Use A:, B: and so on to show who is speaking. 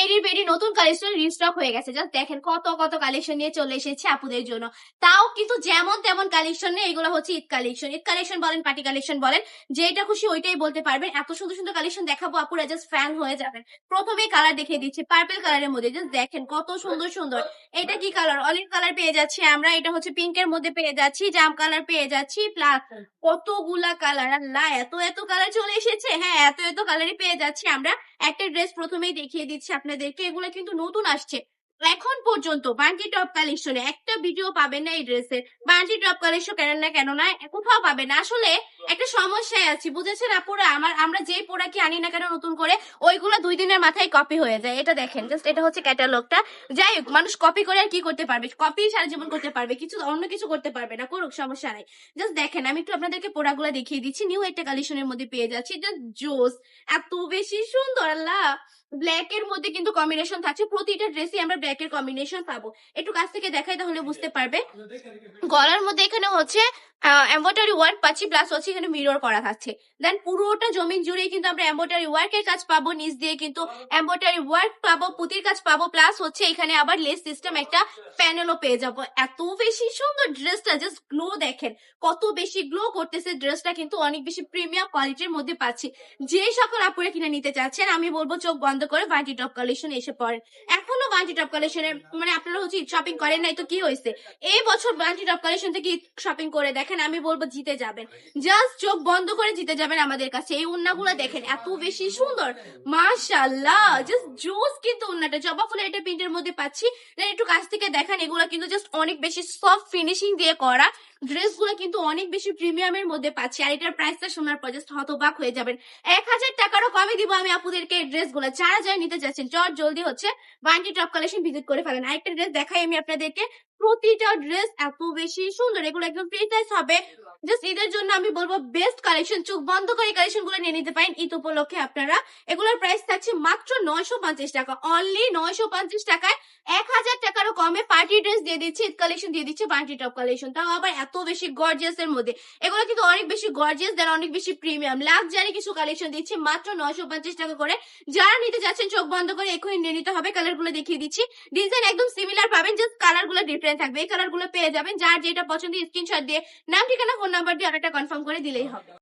A: Very very নতুন collection restock হয়ে গেছে। জাস্ট দেখেন কত কত কালেকশন নিয়ে চলে এসেছে আপুদের জন্য। তাও কিন্তু যেমন তেমন কালেকশন নেই, এগুলো হচ্ছে ঈদ কালেকশন। ঈদ কালেকশন বলেন, পার্টি কালেকশন বলেন, যেটা খুশি ওইটাই বলতে পারবেন। এত সুন্দর সুন্দর কালেকশন দেখাবো, আপুরা জাস্ট ফ্যান হয়ে যাবেন। প্রথমেই কালার দেখিয়ে দিচ্ছি পার্পল কালারের মধ্যে। জাস্ট দেখেন কত সুন্দর সুন্দর। এটা কি কালার? অলিভ কালার পেয়ে যাচ্ছি আমরা। এটা হচ্ছে পিঙ্কের মধ্যে পেয়ে যাচ্ছি, জাম কালার পেয়ে যাচ্ছি, প্লাস কতগুলা কালার। আল্লাহ, এত এত কালার চলে এসেছে। হ্যাঁ, এত এত কালারই পেয়ে যাচ্ছি আমরা। একটা ড্রেস প্রথমেই দেখিয়ে দিচ্ছি আপনাদেরকে, এগুলো কিন্তু নতুন আসছে। এখন পর্যন্ত বান্টি টপ কালেকশনে একটা ভিডিও পাবেন না এই ড্রেসের। বান্টি টপ কালেকশন কেন না কেন না কোথাও পাবেন না। আসলে একটা সমস্যায় আছি, বুঝেছেন আপুরা? আমরা যেই প্রোডাক্ট আনি না কেন নতুন করে, ওইগুলো 2 দিনের মাথায় কপি হয়ে যায়। এটা দেখেন, জাস্ট এটা হচ্ছে ক্যাটালগটা। যাই হোক, মানুষ কপি করে আর কি করতে পারবে? কপি সারা জীবন করতে পারবে, কিছু অন্য কিছু করতে পারবে না। করুক, সমস্যা নাই। জাস্ট দেখেন, আমি একটু আপনাদেরকে প্রোডাক্টগুলো দেখিয়ে দিচ্ছি। নিউ একটা কালেকশনের মধ্যে পেয়ে যাচ্ছি। জাস্ট জোস, এত বেশি সুন্দর। আল্লাহ, ব্ল্যাক এর মধ্যে কিন্তু কম্বিনেশন থাকছে। প্রতিটা ড্রেসে আমরা ব্ল্যাক এর কম্বিনেশন পাবো। একটু কাছ থেকে দেখাই তাহলে বুঝতে পারবে। গলার মধ্যে এখানে হচ্ছে এমব্রয়ডারি ওয়ার্ক পাচ্ছি, প্লাস হচ্ছে এখানে মিরর করা থাকছে। দেন পুরোটা জমিন জুড়ে কিন্তু আমরা এমব্রয়ডারি ওয়ার্কের কাজ পাবো, নিচ দিয়ে কিন্তু এমব্রয়ডারি ওয়ার্ক পাবো, পুতির কাজ পাবো, প্লাস হচ্ছে এখানে আবার লেস সিস্টেম একটা প্যানেলও পেয়ে যাবো। এত বেশি সুন্দর ড্রেসটা, জাস্ট গ্লো দেখেন কত বেশি গ্লো করতেছে। ড্রেসটা কিন্তু অনেক বেশি প্রিমিয়াম কোয়ালিটির মধ্যে পাচ্ছি। যে সকল আপুরে কিনে নিতে চাচ্ছেন, আমি বলবো চোখ বন্ধ করে বান্টি টপ কালেকশন এসে পড়েন। এখনো বান্টি টপ কালেকশনের মানে আপনারা হচ্ছে শপিং করেন নাই তো কি হয়েছে? এই বছর বান্টি টপ কালেকশন থেকে শপিং করে দেখেন, আমি বলবো জিতে যাবেন। জাস্ট চোখ বন্ধ করে জিতে যাবেন আমাদের কাছে। এই উন্নাগুলো দেখেন এত বেশি সুন্দর, মাশাআল্লাহ, জাস্ট জোস। কিন্তু উন্নাটা জবা ফুলের এটা প্রিন্টের মধ্যে পাচ্ছি। দেন একটু কাছ থেকে দেখেন, এগুলো কিন্তু জাস্ট অনেক বেশি সফট ফিনিশিং দিয়ে করা। ড্রেসগুলো কিন্তু অনেক বেশি প্রিমিয়ামের মধ্যে পাচ্ছি। আর এটার প্রাইসটা শোনার পর জাস্ট হতবাক হয়ে যাবেন। 1000 টাকারও কমে দিব আমি আপুদেরকে এই ড্রেসগুলো। যারা যারা নিতে যাচ্ছেন চট জলদি হচ্ছে বান্টি টপ কালেকশন ভিজিট করে ফেলেন। আরেকটা ড্রেস দেখাই আমি আপনাদেরকে। প্রতিটা ড্রেস এত বেশি সুন্দর, এগুলো একদম ফ্রি সাইজ হবে। জাস্ট ঈদের জন্য আমি বলবো বেস্ট কালেকশন। চোখ বন্ধ করে কালেকশন গুলো নিয়ে নিতে পারেন ঈদ উপলক্ষে আপনারা। এগুলোর প্রাইস থাকছে মাত্র 950 টাকা, অনলি 950 টাকায়। 1000 টাকারও কমে পার্টি ড্রেস দিয়ে দিচ্ছে, ঈদ কালেকশন দিয়ে দিচ্ছে বান্টি টপ কালেকশন, তাও আবার এত বেশি গর্জিয়াস এর মধ্যে। এগুলো কিন্তু অনেক বেশি গর্জিয়াস, দেন অনেক বেশি প্রিমিয়াম লাক্সারি কিছু কালেকশন দিচ্ছে মাত্র 950 টাকা করে। যারা নিতে যাচ্ছেন চোখ বন্ধ করে এখনই নিয়ে নিতে হবে। কালার গুলো দেখিয়ে দিচ্ছি, ডিজাইন একদম সিমিলার পাবেন, জাস্ট কালার গুলো ডিফারেন্ট থাকবে। এই কালার গুলো পেয়ে যাবেন। যার যেটা পছন্দ স্ক্রিনশট দিয়ে নাম, ঠিকানা, ফোন নাম্বার দিয়ে অর্ডারটা কনফার্ম করে দিলেই হবে।